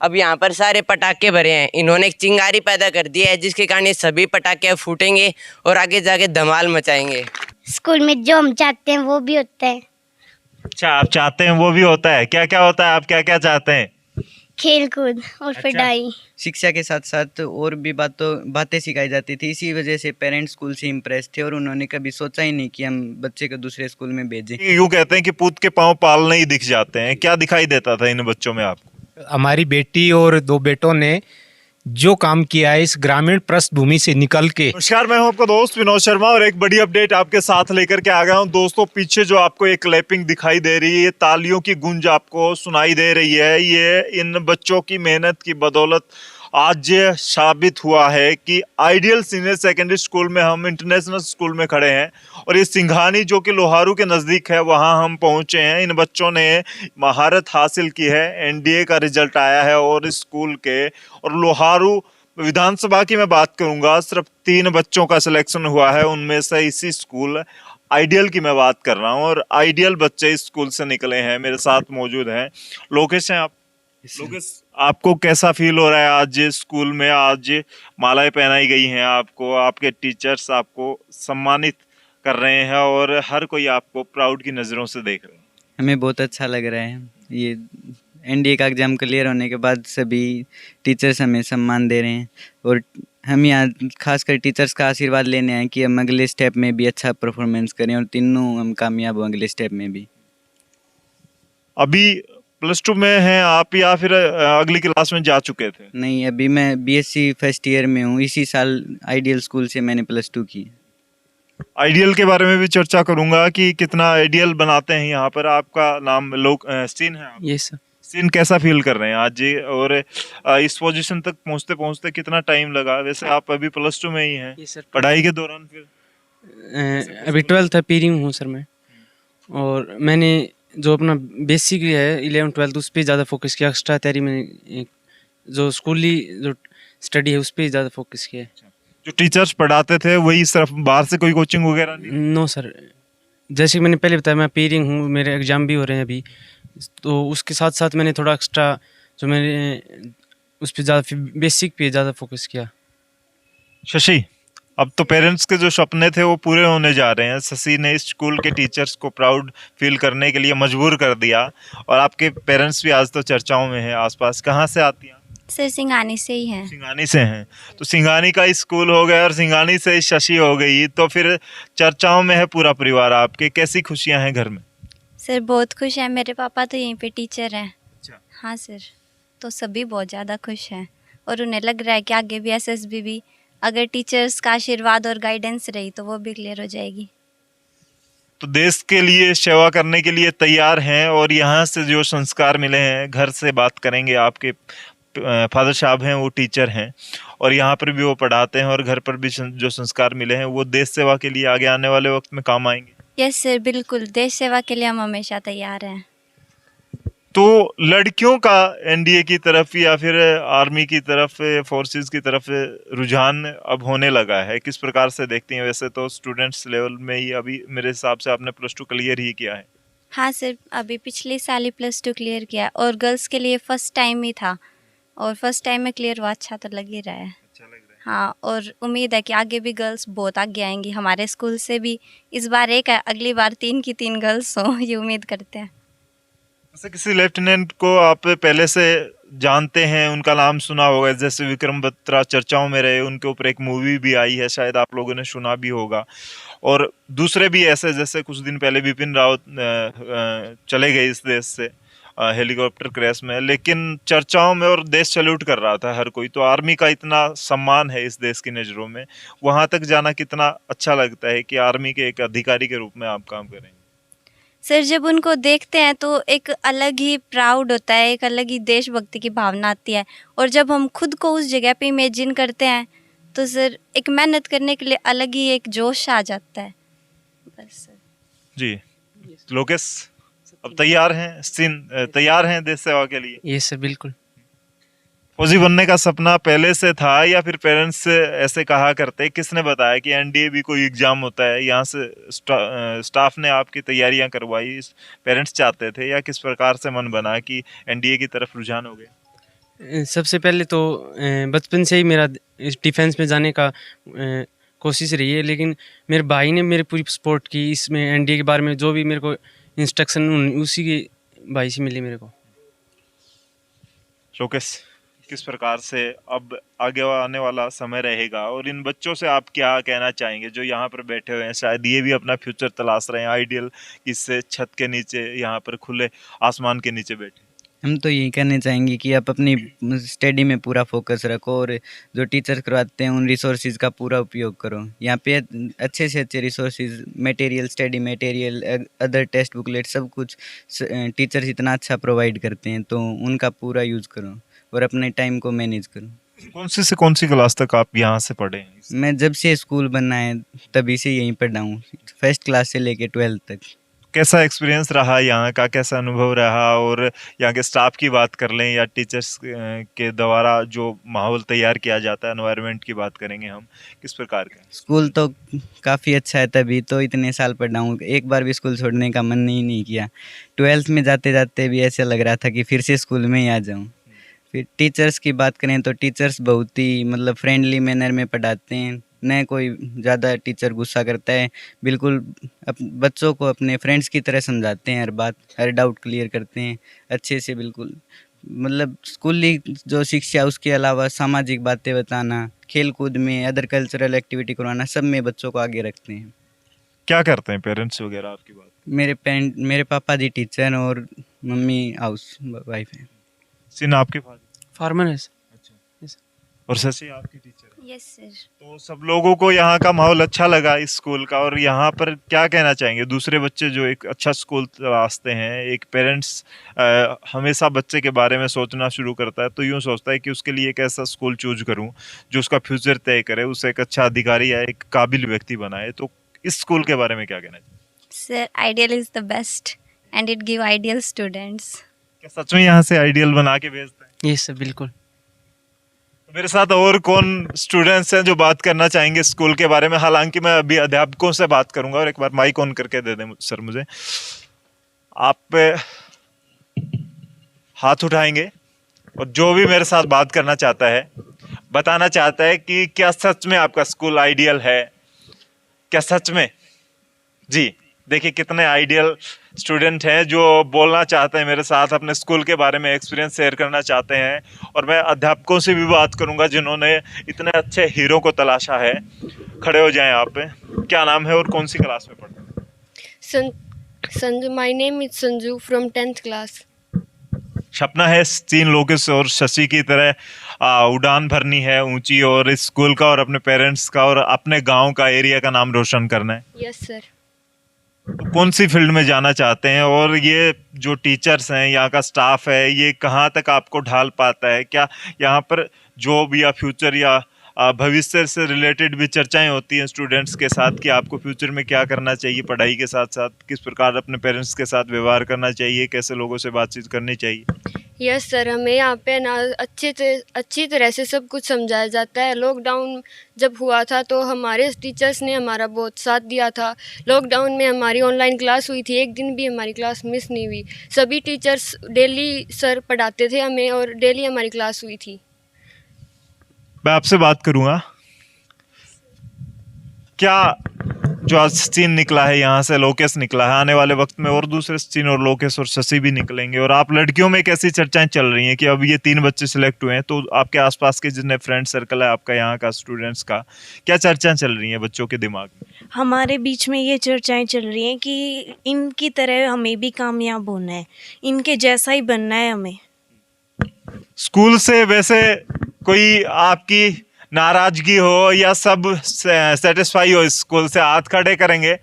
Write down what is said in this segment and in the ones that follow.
अब यहाँ पर सारे पटाखे भरे हैं, इन्होंने एक चिंगारी पैदा कर दी है जिसके कारण ये सभी पटाखे फूटेंगे और आगे जाके धमाल मचाएंगे। स्कूल में जो हम चाहते हैं वो भी होता है। अच्छा, आप चाहते हैं वो भी होता है? क्या क्या होता है? आप क्या क्या चाहते हैं? खेल कूद और पढ़ाई। शिक्षा के साथ साथ और भी बातें सिखाई जाती थी। इसी वजह से पेरेंट्स स्कूल से इम्प्रेस थे और उन्होंने कभी सोचा ही नहीं कि हम बच्चे को दूसरे स्कूल में भेजें। यूं कहते हैं कि पूत के पांव पाल नहीं दिख जाते हैं। क्या दिखाई देता था इन बच्चों में आपको? हमारी बेटी और दो बेटों ने जो काम किया है इस ग्रामीण पृष्ठभूमि से निकल के। नमस्कार, मैं हूं आपका दोस्त विनोद शर्मा और एक बड़ी अपडेट आपके साथ लेकर के आ गया हूं। दोस्तों, पीछे जो आपको एक क्लैपिंग दिखाई दे रही है, ये तालियों की गूंज आपको सुनाई दे रही है। ये इन बच्चों की मेहनत की बदौलत आज साबित हुआ है कि आइडियल सीनियर सेकेंडरी स्कूल में हम इंटरनेशनल स्कूल में खड़े हैं और ये सिंघानी जो कि लोहारू के नज़दीक है वहां हम पहुंचे हैं। इन बच्चों ने महारत हासिल की है, एनडीए का रिजल्ट आया है और इस स्कूल के और लोहारू विधानसभा की मैं बात करूंगा, सिर्फ 3 बच्चों का सिलेक्शन हुआ है। उनमें से इसी स्कूल आइडियल की मैं बात कर रहा हूं और आइडियल बच्चे इस स्कूल से निकले हैं। मेरे साथ मौजूद हैं लोकेश हैं। आप लोकेश, आपको कैसा फील हो रहा है? आज स्कूल में आज मालाएं पहनाई गई हैं आपको, आपके टीचर्स आपको सम्मानित कर रहे हैं और हर कोई आपको प्राउड की नज़रों से देख रहे हैं। हमें बहुत अच्छा लग रहा है। ये एनडीए का एग्ज़ाम क्लियर होने के बाद सभी टीचर्स हमें सम्मान दे रहे हैं और हम यहाँ खासकर टीचर्स का आशीर्वाद लेने आए कि हम अगले स्टेप में भी अच्छा परफॉर्मेंस करें और तीनों हम कामयाब हों अगले स्टेप में भी। अभी +2 में हैं आप या फिर अगली क्लास में जा चुके थे? नहीं, अभी मैं बीएससी फर्स्ट ईयर में हूँ। इसी साल आइडियल स्कूल से मैंने +2 की। आइडियल के बारे में भी चर्चा करूंगा कि कितना आइडियल बनाते हैं यहाँ पर। आपका नाम सीन है? Yes sir. सीन कैसा फील कर रहे हैं आज जी? और इस पोजीशन तक पहुँचते पहुँचते कितना टाइम लगा? वैसे आप अभी +2 में ही हैं, यस सर। पढ़ाई के दौरान फिर अभी 12th अपीयरिंग हूँ सर मैं, और मैंने जो अपना बेसिक है 11th 12th उस पर ज़्यादा फोकस किया। एक्स्ट्रा तैयारी में जो स्कूली जो स्टडी है उस पर ज़्यादा फोकस किया है। जो टीचर्स पढ़ाते थे वही, सिर्फ बाहर से कोई कोचिंग वगैरह नहीं? नो सर, जैसे कि मैंने पहले बताया मैं अपीयरिंग हूँ, मेरे एग्ज़ाम भी हो रहे हैं अभी, तो उसके साथ साथ मैंने थोड़ा एक्स्ट्रा जो मैंने उस पर ज़्यादा बेसिक पे ज़्यादा फोकस किया। शशि, अब तो पेरेंट्स के जो सपने थे वो पूरे होने जा रहे हैं। शशि ने इस स्कूल के टीचर्स को प्राउड फील करने के लिए मजबूर कर दिया और आपके पेरेंट्स भी आज तो चर्चाओं में हैं आसपास। कहाँ से आती हैं? सर सिंघानी से ही हैं। सिंघानी से हैं। तो सिंघानी का स्कूल हो गया और सिंघानी से शशि हो गई, तो फिर चर्चाओं में है पूरा परिवार आपके। कैसी खुशियाँ हैं घर में? सर बहुत खुश है, मेरे पापा तो यहीं पे टीचर हैं। अच्छा। हाँ सर, तो सभी बहुत ज़्यादा खुश हैं और उन्हें लग रहा है कि आगे भी एसएसबी भी अगर टीचर्स का आशीर्वाद और गाइडेंस रही तो वो भी क्लियर हो जाएगी। तो देश के लिए सेवा करने के लिए तैयार हैं और यहाँ से जो संस्कार मिले हैं, घर से बात करेंगे, आपके फादर साहब हैं वो टीचर हैं और यहाँ पर भी वो पढ़ाते हैं और घर पर भी जो संस्कार मिले हैं वो देश सेवा के लिए आगे आने वाले वक्त में काम आएंगे। यस सर, बिल्कुल, देश सेवा के लिए हम हमेशा तैयार हैं। तो लड़कियों का एनडीए की तरफ या फिर आर्मी की तरफ, फोर्सेस की तरफ रुझान अब होने लगा है, किस प्रकार से देखती हैं? वैसे तो स्टूडेंट्स लेवल में ही अभी मेरे हिसाब से आपने +2 क्लियर ही किया है। हाँ सर, अभी पिछले साल ही +2 क्लियर किया और गर्ल्स के लिए फर्स्ट टाइम ही था और फर्स्ट टाइम में क्लियर हुआ। अच्छा तो लग ही रहा है। अच्छा लग रहा है। हाँ, और उम्मीद है कि आगे भी गर्ल्स बहुत आगे आएंगी। हमारे स्कूल से भी इस बार 1 है, अगली बार 3 की 3 गर्ल्स हों, ये उम्मीद करते हैं। ऐसे किसी लेफ्टिनेंट को आप पहले से जानते हैं, उनका नाम सुना होगा? जैसे विक्रम बत्रा चर्चाओं में रहे, उनके ऊपर एक मूवी भी आई है, शायद आप लोगों ने सुना भी होगा। और दूसरे भी ऐसे, जैसे कुछ दिन पहले बिपिन रावत चले गए इस देश से हेलीकॉप्टर क्रैश में, लेकिन चर्चाओं में और देश सैल्यूट कर रहा था हर कोई। तो आर्मी का इतना सम्मान है इस देश की नज़रों में, वहाँ तक जाना कितना अच्छा लगता है कि आर्मी के एक अधिकारी के रूप में आप काम करें? सर जब उनको देखते हैं तो एक अलग ही प्राउड होता है, एक अलग ही देशभक्ति की भावना आती है और जब हम खुद को उस जगह पे इमेजिन करते हैं तो सर एक मेहनत करने के लिए अलग ही एक जोश आ जाता है। बस सर। जी लोकेश, अब तैयार हैं? तैयार हैं देश सेवा के लिए? यस सर, बिल्कुल। फौजी बनने का सपना पहले से था या फिर पेरेंट्स से ऐसे कहा करते? किसने बताया कि एनडीए भी कोई एग्जाम होता है? यहाँ से स्टाफ ने आपकी तैयारियां करवाई, पेरेंट्स चाहते थे, या किस प्रकार से मन बना कि एनडीए की तरफ रुझान हो गया? सबसे पहले तो बचपन से ही मेरा इस डिफेंस में जाने का कोशिश रही है, लेकिन मेरे भाई ने मेरी पूरी सपोर्ट की इसमें। एनडीए के बारे में जो भी मेरे को इंस्ट्रक्शन उसी के भाई से मिली मेरे को। लोकेश, किस प्रकार से अब आगे आने वाला समय रहेगा और इन बच्चों से आप क्या कहना चाहेंगे जो यहाँ पर बैठे हुए हैं, शायद ये भी अपना फ्यूचर तलाश रहे हैं आइडियल, इससे छत के नीचे यहाँ पर खुले आसमान के नीचे बैठे? हम तो यही कहना चाहेंगे कि आप अपनी स्टडी में पूरा फोकस रखो और जो टीचर करवाते हैं उन रिसोर्सेज का पूरा उपयोग करो। यहाँ पे अच्छे से अच्छे resources, material, study material, other text booklet, सब कुछ टीचर्स इतना अच्छा प्रोवाइड करते हैं, तो उनका पूरा यूज़ करो और अपने टाइम को मैनेज करो। कौन सी क्लास तक आप यहाँ से पढ़े हैं? मैं जब से स्कूल बना है तभी से यहीं पढ़ा हूँ, फर्स्ट क्लास से लेके 12th तक। कैसा एक्सपीरियंस रहा यहाँ का, कैसा अनुभव रहा? और यहाँ के स्टाफ की बात कर लें या टीचर्स के द्वारा जो माहौल तैयार किया जाता है, एनवायरनमेंट की बात करेंगे हम, किस प्रकार का? स्कूल तो काफ़ी अच्छा है, तभी तो इतने साल पढ़ा हूँ, एक बार भी स्कूल छोड़ने का मन ही नहीं किया। 12th में जाते जाते भी ऐसा लग रहा था कि फिर से स्कूल में ही आ जाऊँ। फिर टीचर्स की बात करें तो टीचर्स बहुत ही मतलब फ्रेंडली मैनर में पढ़ाते हैं, न कोई ज़्यादा टीचर गुस्सा करता है, बिल्कुल बच्चों को अपने फ्रेंड्स की तरह समझाते हैं, हर बात, हर डाउट क्लियर करते हैं अच्छे से, बिल्कुल मतलब स्कूली जो शिक्षा, उसके अलावा सामाजिक बातें बताना, खेल कूद में, अदर कल्चरल एक्टिविटी करवाना, सब में बच्चों को आगे रखते हैं। क्या करते हैं पेरेंट्स वगैरह आपकी बात? मेरे पापा जी टीचर और मम्मी हाउस वाइफ है। सिन आपके फादर? फार्मर है। और शशि आपकी टीचर है? Yes sir. तो सब लोगों को यहाँ का माहौल अच्छा लगा इस स्कूल का, और यहाँ पर क्या कहना चाहेंगे दूसरे बच्चे जो एक अच्छा स्कूल तलाशते हैं? एक पेरेंट्स हमेशा बच्चे के बारे में सोचना शुरू करता है, तो यूँ सोचता है कि उसके लिए एक ऐसा स्कूल चूज करूँ जो उसका फ्यूचर तय करे, उसे एक अच्छा अधिकारी या एक काबिल व्यक्ति बनाए। तो इस स्कूल के बारे में क्या कहना चाहिए? Sir, ideal is the best and it give ideal students. क्या सच में यहाँ से आइडियल बना के भेजते हैं? ये सब बिल्कुल। मेरे साथ और कौन स्टूडेंट्स हैं जो बात करना चाहेंगे स्कूल के बारे में? हालांकि मैं अभी अध्यापकों से बात करूंगा, और एक बार माइक ऑन करके दे दें सर मुझे। आप पे हाथ उठाएंगे और जो भी मेरे साथ बात करना चाहता है, बताना चाहता है कि क्या सच में आपका स्कूल आइडियल है? क्या सच में? जी देखिए कितने आइडियल स्टूडेंट हैं जो बोलना चाहते हैं मेरे साथ, अपने स्कूल के बारे में एक्सपीरियंस शेयर करना चाहते हैं। और मैं अध्यापकों से भी बात करूंगा जिन्होंने इतने अच्छे हीरो को तलाशा है। खड़े हो जाएं आप। क्या नाम है और कौन सी क्लास में पढ़ते हैं? Sanju, my name is Sanju from 10th class. सपना है तीन लोकेश और शशि की तरह उड़ान भरनी है ऊंची, और इस स्कूल का और अपने पेरेंट्स का और अपने गांव का, एरिया का नाम रोशन करना है। Yes sir. तो कौन सी फील्ड में जाना चाहते हैं? और ये जो टीचर्स हैं, यहाँ का स्टाफ है, ये कहाँ तक आपको ढाल पाता है? क्या यहाँ पर जॉब या फ्यूचर या भविष्य से रिलेटेड भी चर्चाएं होती हैं स्टूडेंट्स के साथ कि आपको फ्यूचर में क्या करना चाहिए पढ़ाई के साथ साथ? किस प्रकार अपने पेरेंट्स के साथ व्यवहार करना चाहिए, कैसे लोगों से बातचीत करनी चाहिए? यस सर, हमें यहाँ पे ना अच्छी तरह से सब कुछ समझाया जाता है। लॉकडाउन जब हुआ था तो हमारे टीचर्स ने हमारा बहुत साथ दिया था। लॉकडाउन में हमारी ऑनलाइन क्लास हुई थी, एक दिन भी हमारी क्लास मिस नहीं हुई। सभी टीचर्स डेली सर पढ़ाते थे हमें और डेली हमारी क्लास हुई थी। मैं आपसे बात करूंगा, क्या जो आज सीन निकला है यहाँ से, लोकेश निकला है, आने वाले वक्त में और दूसरे सीन और लोकेश और शशि भी निकलेंगे, और आप लड़कियों में कैसी चर्चाएं चल रही हैं कि अब ये 3 बच्चे सिलेक्ट हुए हैं, तो आपके आसपास के जितने फ्रेंड सर्कल है आपका यहाँ का स्टूडेंट्स का, क्या चर्चाएं चल रही हैं बच्चों के दिमाग में? हमारे बीच में ये चर्चाएं चल रही हैं कि इनकी तरह हमें भी कामयाब होना है, इनके जैसा ही बनना है हमें। स्कूल से वैसे कोई आपकी नाराजगी हो या सब सेटिस्फाई हो इस स्कूल से? हाथ खड़े करेंगे।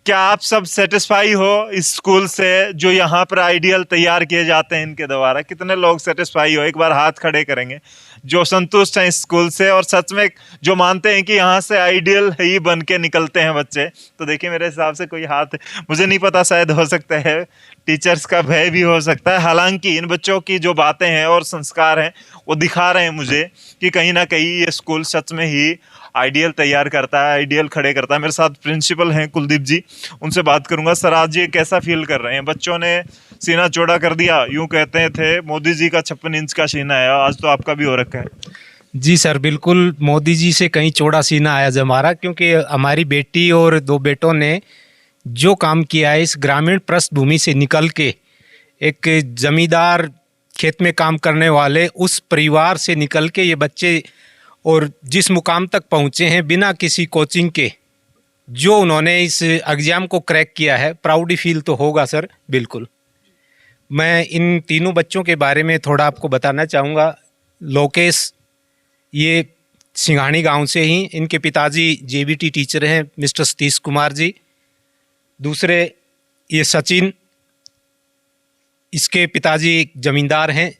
क्या आप सब सेटिस्फाई हो इस स्कूल से जो यहाँ पर आइडियल तैयार किए जाते हैं इनके द्वारा? कितने लोग सेटिस्फाई हो? एक बार हाथ खड़े करेंगे जो संतुष्ट हैं इस स्कूल से और सच में जो मानते हैं कि यहाँ से आइडियल ही बन के निकलते हैं बच्चे। तो देखिए मेरे हिसाब से कोई हाथ, मुझे नहीं पता, शायद हो सकता है टीचर्स का भय भी हो सकता है। हालांकि इन बच्चों की जो बातें हैं और संस्कार हैं वो दिखा रहे हैं मुझे कि कहीं ना कहीं ये स्कूल सच में ही आइडियल तैयार करता है, आइडियल खड़े करता है। मेरे साथ प्रिंसिपल हैं कुलदीप जी, उनसे बात करूंगा। सर, आज ये कैसा फील कर रहे हैं? बच्चों ने सीना चौड़ा कर दिया, यूं कहते थे मोदी जी का 56 इंच का सीना है, आज तो आपका भी हो रखा है। जी सर, बिल्कुल मोदी जी से कहीं चौड़ा सीना आया हमारा, क्योंकि हमारी बेटी और 2 बेटों ने जो काम किया है इस ग्रामीण पृष्ठभूमि से निकल के, एक जमींदार खेत में काम करने वाले उस परिवार से निकल के ये बच्चे और जिस मुकाम तक पहुँचे हैं बिना किसी कोचिंग के, जो उन्होंने इस एग्ज़ाम को क्रैक किया है, प्राउड फील तो होगा सर। बिल्कुल। मैं इन तीनों बच्चों के बारे में थोड़ा आपको बताना चाहूँगा। लोकेश, ये सिंघानी गांव से ही, इनके पिताजी जेबीटी टीचर हैं मिस्टर सतीश कुमार जी। दूसरे ये सचिन, इसके पिताजी जमींदार हैं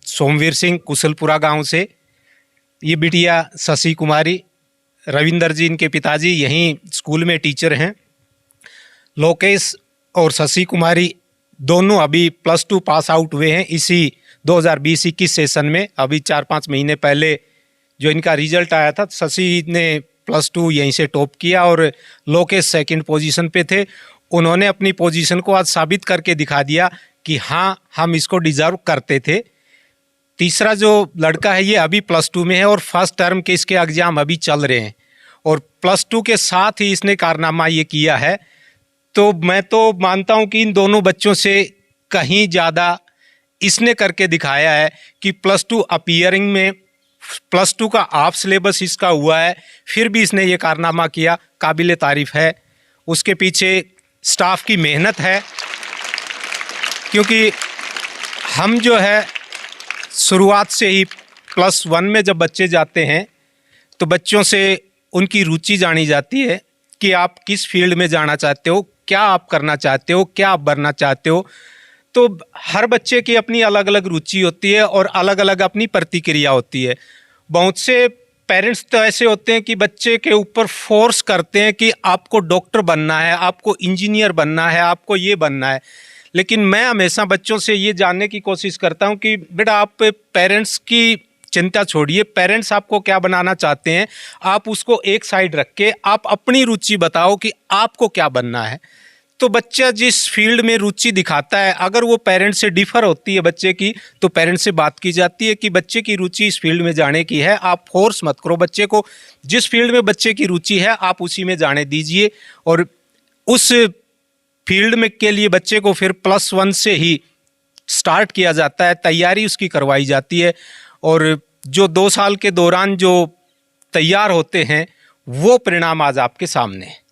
सोमवीर सिंह, कुशलपुरा गांव से। ये बिटिया शशि कुमारी, रविंदर जी इनके पिताजी यहीं स्कूल में टीचर हैं। लोकेश और शशि कुमारी दोनों अभी +2 पास आउट हुए हैं इसी 2020-21 सेशन में। अभी 4-5 महीने पहले जो इनका रिजल्ट आया था, शशि ने +2 यहीं से टॉप किया और लोकेश सेकंड पोजीशन पे थे। उन्होंने अपनी पोजीशन को आज साबित करके दिखा दिया कि हाँ, हम इसको डिज़र्व करते थे। तीसरा जो लड़का है ये अभी +2 में है और फर्स्ट टर्म के इसके एग्ज़ाम अभी चल रहे हैं और +2 के साथ ही इसने कारनामा ये किया है। तो मैं तो मानता हूँ कि इन दोनों बच्चों से कहीं ज़्यादा इसने करके दिखाया है कि +2 अपीयरिंग में +2 का ऑफ सिलेबस इसका हुआ है, फिर भी इसने ये कारनामा किया, काबिले तारीफ़ है। उसके पीछे स्टाफ की मेहनत है, क्योंकि हम जो है शुरुआत से ही +1 में जब बच्चे जाते हैं तो बच्चों से उनकी रुचि जानी जाती है कि आप किस फील्ड में जाना चाहते हो, क्या आप करना चाहते हो, क्या आप बनना चाहते हो। तो हर बच्चे की अपनी अलग अलग रुचि होती है और अलग अलग अपनी प्रतिक्रिया होती है। बहुत से पेरेंट्स तो ऐसे होते हैं कि बच्चे के ऊपर फोर्स करते हैं कि आपको डॉक्टर बनना है, आपको इंजीनियर बनना है, आपको ये बनना है। लेकिन मैं हमेशा बच्चों से ये जानने की कोशिश करता हूँ कि बेटा, आप पेरेंट्स की चिंता छोड़िए, पेरेंट्स आपको क्या बनाना चाहते हैं आप उसको एक साइड रख के आप अपनी रुचि बताओ कि आपको क्या बनना है। तो बच्चा जिस फील्ड में रुचि दिखाता है, अगर वो पेरेंट्स से डिफर होती है बच्चे की, तो पेरेंट्स से बात की जाती है कि बच्चे की रुचि इस फील्ड में जाने की है, आप फोर्स मत करो बच्चे को। जिस फील्ड में बच्चे की रुचि है आप उसी में जाने दीजिए और उस फील्ड में के लिए बच्चे को फिर +1 से ही स्टार्ट किया जाता है, तैयारी उसकी करवाई जाती है और जो 2 साल के दौरान जो तैयार होते हैं वो परिणाम आज आपके सामने है।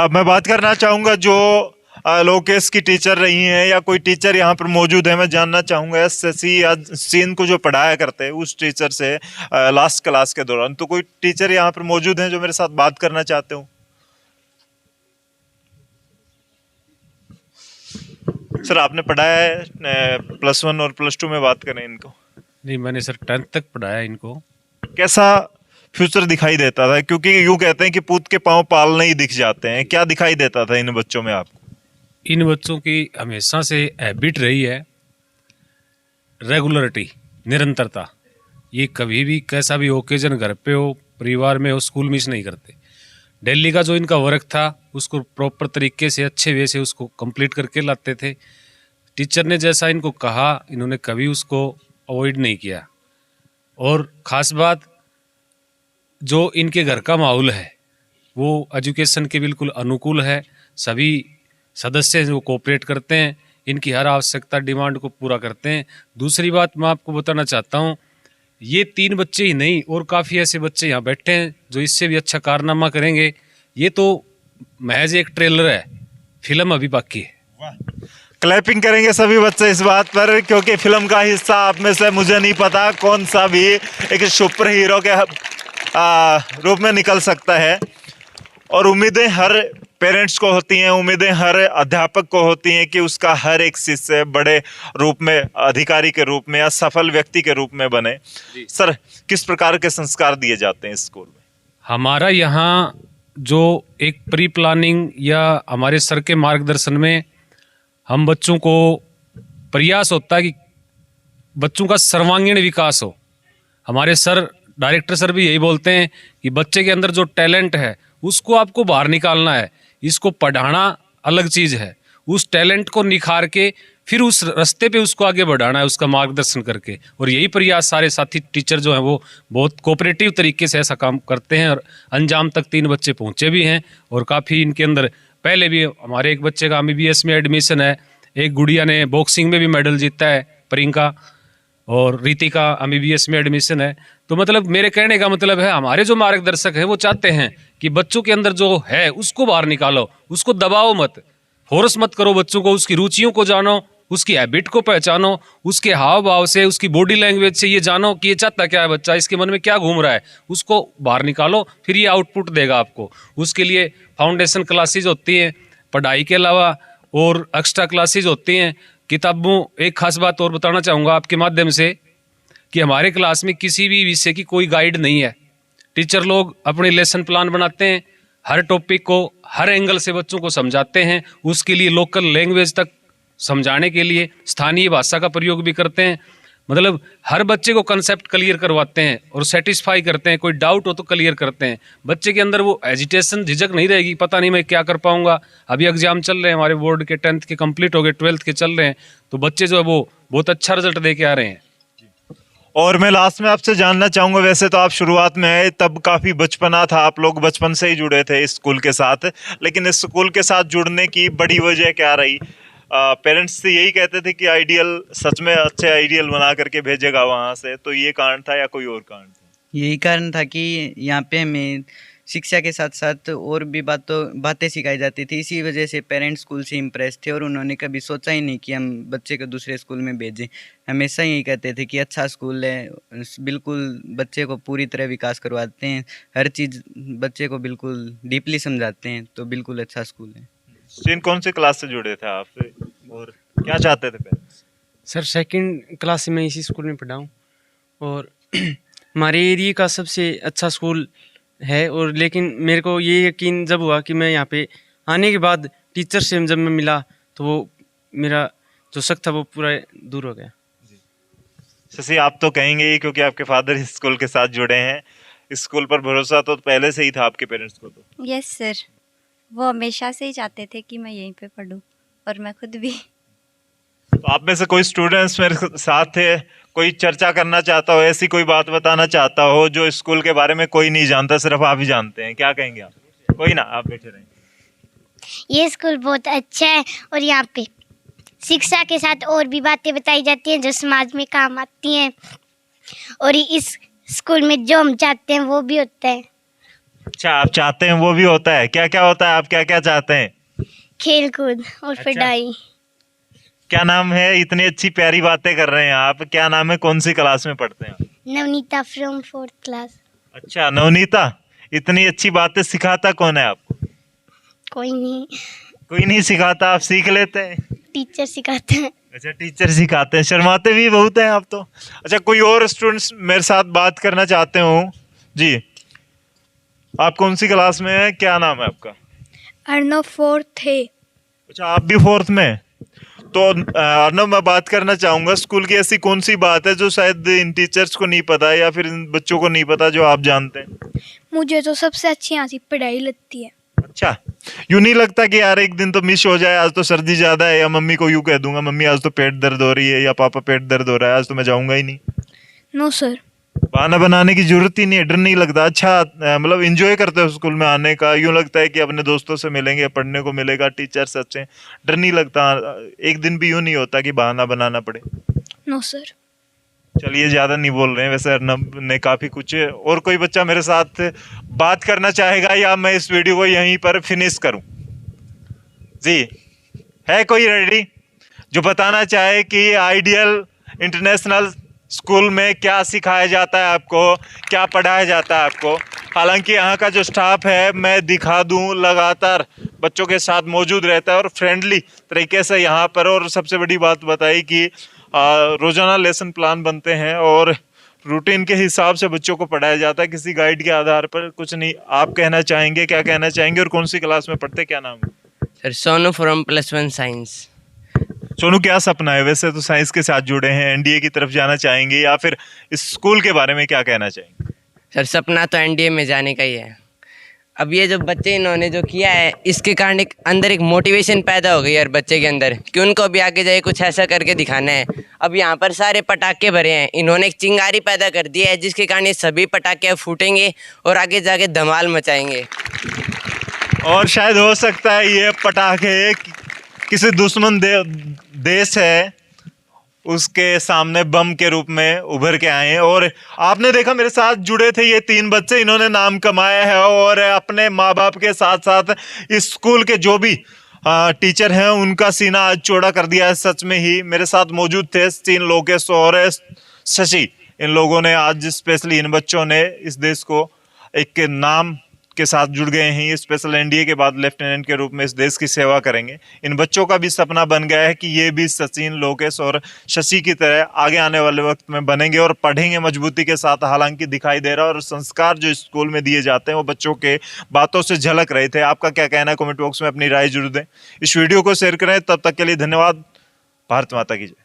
मैं बात करना चाहूँगा जो लोकेश की टीचर रही हैं या कोई टीचर यहाँ पर मौजूद है, मैं जानना चाहूँगा शशि या सीन को जो पढ़ाया करते हैं उस टीचर से लास्ट क्लास के दौरान, तो कोई टीचर यहाँ पर मौजूद हैं जो मेरे साथ बात करना चाहते हो? सर, आपने पढ़ाया है +1 और +2 में बात करें इनको? नहीं, मैंने सर 10th तक पढ़ाया इनको। कैसा फ्यूचर दिखाई देता था? क्योंकि यूं कहते हैं कि पूत के पांव पाल नहीं दिख जाते हैं, क्या दिखाई देता था इन बच्चों में आपको? इन बच्चों की हमेशा से हैबिट रही है रेगुलरिटी, निरंतरता। ये कभी भी कैसा भी ओकेजन घर पे हो, परिवार में हो, स्कूल मिस नहीं करते। डेली का जो इनका वर्क था उसको प्रॉपर तरीके से अच्छे वे से उसको कंप्लीट करके लाते थे। टीचर ने जैसा इनको कहा इन्होंने कभी उसको अवॉइड नहीं किया। और ख़ास बात, जो इनके घर का माहौल है वो एजुकेशन के बिल्कुल अनुकूल है। सभी सदस्य हैं वो कोऑपरेट करते हैं, इनकी हर आवश्यकता डिमांड को पूरा करते हैं। दूसरी बात मैं आपको बताना चाहता हूँ, ये 3 बच्चे ही नहीं और काफ़ी ऐसे बच्चे यहाँ बैठे हैं जो इससे भी अच्छा कारनामा करेंगे। ये तो महज एक ट्रेलर है, फिल्म अभी बाकी है। क्लैपिंग करेंगे सभी बच्चे इस बात पर, क्योंकि फिल्म का हिस्सा आप में से मुझे नहीं पता कौन सा भी एक सुपर हीरो के रूप में निकल सकता है। और उम्मीदें हर पेरेंट्स को होती हैं, उम्मीदें हर अध्यापक को होती हैं कि उसका हर एक शिष्य बड़े रूप में, अधिकारी के रूप में या सफल व्यक्ति के रूप में बने। सर, किस प्रकार के संस्कार दिए जाते हैं स्कूल में? हमारा यहाँ जो एक प्री प्लानिंग या हमारे सर के मार्गदर्शन में हम बच्चों को प्रयास होता है कि बच्चों का सर्वांगीण विकास हो। हमारे सर डायरेक्टर सर भी यही बोलते हैं कि बच्चे के अंदर जो टैलेंट है उसको आपको बाहर निकालना है। इसको पढ़ाना अलग चीज़ है, उस टैलेंट को निखार के फिर उस रास्ते पे उसको आगे बढ़ाना है, उसका मार्गदर्शन करके। और यही प्रयास सारे साथी टीचर जो हैं वो बहुत कोऑपरेटिव तरीके से ऐसा काम करते हैं और अंजाम तक 3 बच्चे पहुँचे भी हैं। और काफ़ी इनके अंदर पहले भी हमारे एक बच्चे का MBBS में एडमिशन है, एक गुड़िया ने बॉक्सिंग में भी मेडल जीता है, प्रियंका, और रीति का MBBS में एडमिशन है। तो मतलब मेरे कहने का मतलब है हमारे जो मार्गदर्शक हैं वो चाहते हैं कि बच्चों के अंदर जो है उसको बाहर निकालो, उसको दबाओ मत, फोर्स मत करो बच्चों को, उसकी रुचियों को जानो, उसकी हैबिट को पहचानो, उसके हाव भाव से, उसकी बॉडी लैंग्वेज से ये जानो कि ये चाहता क्या है बच्चा, इसके मन में क्या घूम रहा है, उसको बाहर निकालो, फिर ये आउटपुट देगा आपको। उसके लिए फाउंडेशन क्लासेज होती हैं पढ़ाई के अलावा, और एक्स्ट्रा क्लासेज होती हैं किताबों। एक खास बात और बताना चाहूँगा आपके माध्यम से कि हमारे क्लास में किसी भी विषय की कोई गाइड नहीं है। टीचर लोग अपने लेसन प्लान बनाते हैं, हर टॉपिक को हर एंगल से बच्चों को समझाते हैं। उसके लिए लोकल लैंग्वेज तक समझाने के लिए स्थानीय भाषा का प्रयोग भी करते हैं। मतलब हर बच्चे को कंसेप्ट क्लियर करवाते हैं और सेटिस्फाई करते हैं। कोई डाउट हो तो क्लियर करते हैं। बच्चे के अंदर वो एजिटेशन, झिझक नहीं रहेगी, पता नहीं मैं क्या कर पाऊंगा। अभी एग्जाम चल रहे हैं हमारे बोर्ड के, 10th के कंप्लीट हो गए, 12th के चल रहे हैं, तो बच्चे जो है वो बहुत अच्छा रिजल्ट दे के आ रहे हैं। और मैं लास्ट में आपसे जानना चाहूंगा, वैसे तो आप शुरुआत में आए तब काफी बचपना था, आप लोग बचपन से ही जुड़े थे इस स्कूल के साथ, लेकिन इस स्कूल के साथ जुड़ने की बड़ी वजह क्या रही? पेरेंट्स से यही कहते थे कि आइडियल, सच में अच्छे आइडियल बना करके भेजेगा वहाँ से, तो ये कारण था या कोई और कारण था? यही कारण था कि यहाँ पे हमें शिक्षा के साथ साथ और भी बातें सिखाई जाती थी। इसी वजह से पेरेंट्स स्कूल से इम्प्रेस थे और उन्होंने कभी सोचा ही नहीं कि हम बच्चे को दूसरे स्कूल में भेजें। हमेशा यही कहते थे कि अच्छा स्कूल है, बिल्कुल बच्चे को पूरी तरह विकास करवाते हैं, हर चीज़ बच्चे को बिल्कुल डीपली समझाते हैं, तो बिल्कुल अच्छा स्कूल है। जिन कौन से क्लास से जुड़े थे आप और क्या चाहते थे पेरेंट्स? सर 2nd क्लास से मैं इसी स्कूल में पढ़ा हूँ और हमारे एरिया का सबसे अच्छा स्कूल है। और लेकिन मेरे को ये यकीन जब हुआ कि मैं यहाँ पे आने के बाद टीचर से जब मैं मिला तो वो मेरा जो शक था वो पूरा दूर हो गया। शशि, आप तो कहेंगे ही क्योंकि आपके फादर इस स्कूल के साथ जुड़े हैं, इस स्कूल पर भरोसा तो पहले से ही था आपके पेरेंट्स को? तो यस सर, वो हमेशा से ही चाहते थे कि मैं यहीं पे पढूं और मैं खुद भी। तो आप में से कोई स्टूडेंट्स मेरे साथ थे, कोई चर्चा करना चाहता हो, ऐसी कोई बात बताना चाहता हो जो स्कूल के बारे में कोई नहीं जानता, सिर्फ आप ही जानते हैं, क्या कहेंगे आप? कोई ना, आप बैठे रहें। ये स्कूल बहुत अच्छा है और यहाँ पे शिक्षा के साथ और भी बातें बताई जाती हैं जो समाज में काम आती हैं, और इस स्कूल में जो हम चाहते हैं वो भी होता है। अच्छा, आप चाहते हैं वो भी होता है? क्या क्या होता है? आप क्या क्या चाहते हैं? खेल कूद और पढ़ाई। क्या नाम है? इतनी अच्छी प्यारी बातें कर रहे हैं आप, क्या नाम है? कौन सी क्लास में पढ़ते हैं आप? Navneeta from 4th class. अच्छा, नवनीता, इतनी अच्छी बातें सिखाता कौन है आपको? कोई नहीं, कोई नहीं सिखाता, आप सीख लेते हैं? टीचर सिखाते हैं। अच्छा, टीचर सिखाते हैं। शर्माते भी बहुत हैं आप तो। अच्छा, कोई और स्टूडेंट्स मेरे साथ बात करना चाहते हो? जी, आप कौन सी क्लास में हैं? क्या नाम है आपका? अर्नव 4th है। अच्छा, आप भी 4th में? तो अर्नव, मैं बात करना चाहूँगा, स्कूल की ऐसी कौन सी बात है जो शायद इन टीचर्स को नहीं पता या फिर इन बच्चों को नहीं पता जो आप जानते हैं? मुझे तो सबसे अच्छी यहाँ की पढ़ाई लगती है। अच्छा, यूँ नहीं लगता कि यार एक दिन तो मिस हो जाए, आज तो सर्दी ज़्यादा है, या मम्मी को यूँ कह दूंगा मम्मी आज तो पेट दर्द हो रही है, या पापा पेट दर्द हो रहा है, आज तो मैं जाऊँगा ही नहीं? नो सर, बहाना बनाने की जरूरत ही नहीं है, डर नहीं लगता? अच्छा, मतलब एंजॉय करते हो स्कूल में आने का? यूँ लगता है कि अपने दोस्तों से मिलेंगे, पढ़ने को मिलेगा, टीचर्स अच्छे हैं, डर नहीं लगता? एक दिन भी यूँ नहीं होता कि बहाना बनाना पड़े? No sir. चलिए, ज़्यादा नहीं बोल रहे हैं, वैसे अर्नब ने काफ़ी कुछ। और कोई बच्चा मेरे साथ बात करना चाहेगा या मैं इस वीडियो को यहीं पर फिनिश करूं? जी, है कोई रेडी जो बताना चाहे कि आइडियल इंटरनेशनल स्कूल में क्या सिखाया जाता है आपको, क्या पढ़ाया जाता है आपको? हालांकि यहाँ का जो स्टाफ है, मैं दिखा दूं, लगातार बच्चों के साथ मौजूद रहता है और फ्रेंडली तरीके से यहाँ पर। और सबसे बड़ी बात बताई कि रोजाना लेसन प्लान बनते हैं और रूटीन के हिसाब से बच्चों को पढ़ाया जाता है, किसी गाइड के आधार पर कुछ नहीं। आप कहना चाहेंगे, क्या कहना चाहेंगे, और कौन सी क्लास में पढ़ते, क्या नाम है? Sir Sonu from +1 science. Sonu, क्या सपना है? वैसे तो साइंस के साथ जुड़े हैं, एनडीए की तरफ जाना चाहेंगे या फिर इस स्कूल के बारे में क्या कहना चाहेंगे? सर सपना तो एनडीए में जाने का ही है। अब ये जो बच्चे इन्होंने जो किया है इसके कारण एक अंदर एक मोटिवेशन पैदा हो गई यार बच्चे के अंदर कि उनको भी आगे जाके कुछ ऐसा करके दिखाना है। अब यहाँ पर सारे पटाखे भरे हैं, इन्होंने एक चिंगारी पैदा कर दी है जिसके कारण ये सभी पटाखे अब फूटेंगे और आगे जाके धमाल मचाएंगे। और शायद हो सकता है ये पटाखे किसी दुश्मन देश है उसके सामने बम के रूप में उभर के आए हैं। और आपने देखा मेरे साथ जुड़े थे ये 3 बच्चे, इन्होंने नाम कमाया है और अपने माँ बाप के साथ साथ इस स्कूल के जो भी टीचर हैं उनका सीना आज चौड़ा कर दिया है। सच में ही मेरे साथ मौजूद थे 3 लोकेश और शशि। इन लोगों ने आज स्पेशली इन बच्चों ने इस देश को एक नाम के साथ जुड़ गए हैं। ये स्पेशल एनडीए के बाद लेफ्टिनेंट के रूप में इस देश की सेवा करेंगे। इन बच्चों का भी सपना बन गया है कि ये भी सचिन, लोकेश और शशि की तरह आगे आने वाले वक्त में बनेंगे और पढ़ेंगे मजबूती के साथ। हालांकि दिखाई दे रहा है और संस्कार जो स्कूल में दिए जाते हैं वो बच्चों के बातों से झलक रहे थे। आपका क्या कहना है? कमेंट बॉक्स में अपनी राय जरूर दें। इस वीडियो को शेयर करें। तब तक के लिए धन्यवाद। भारत माता की जय।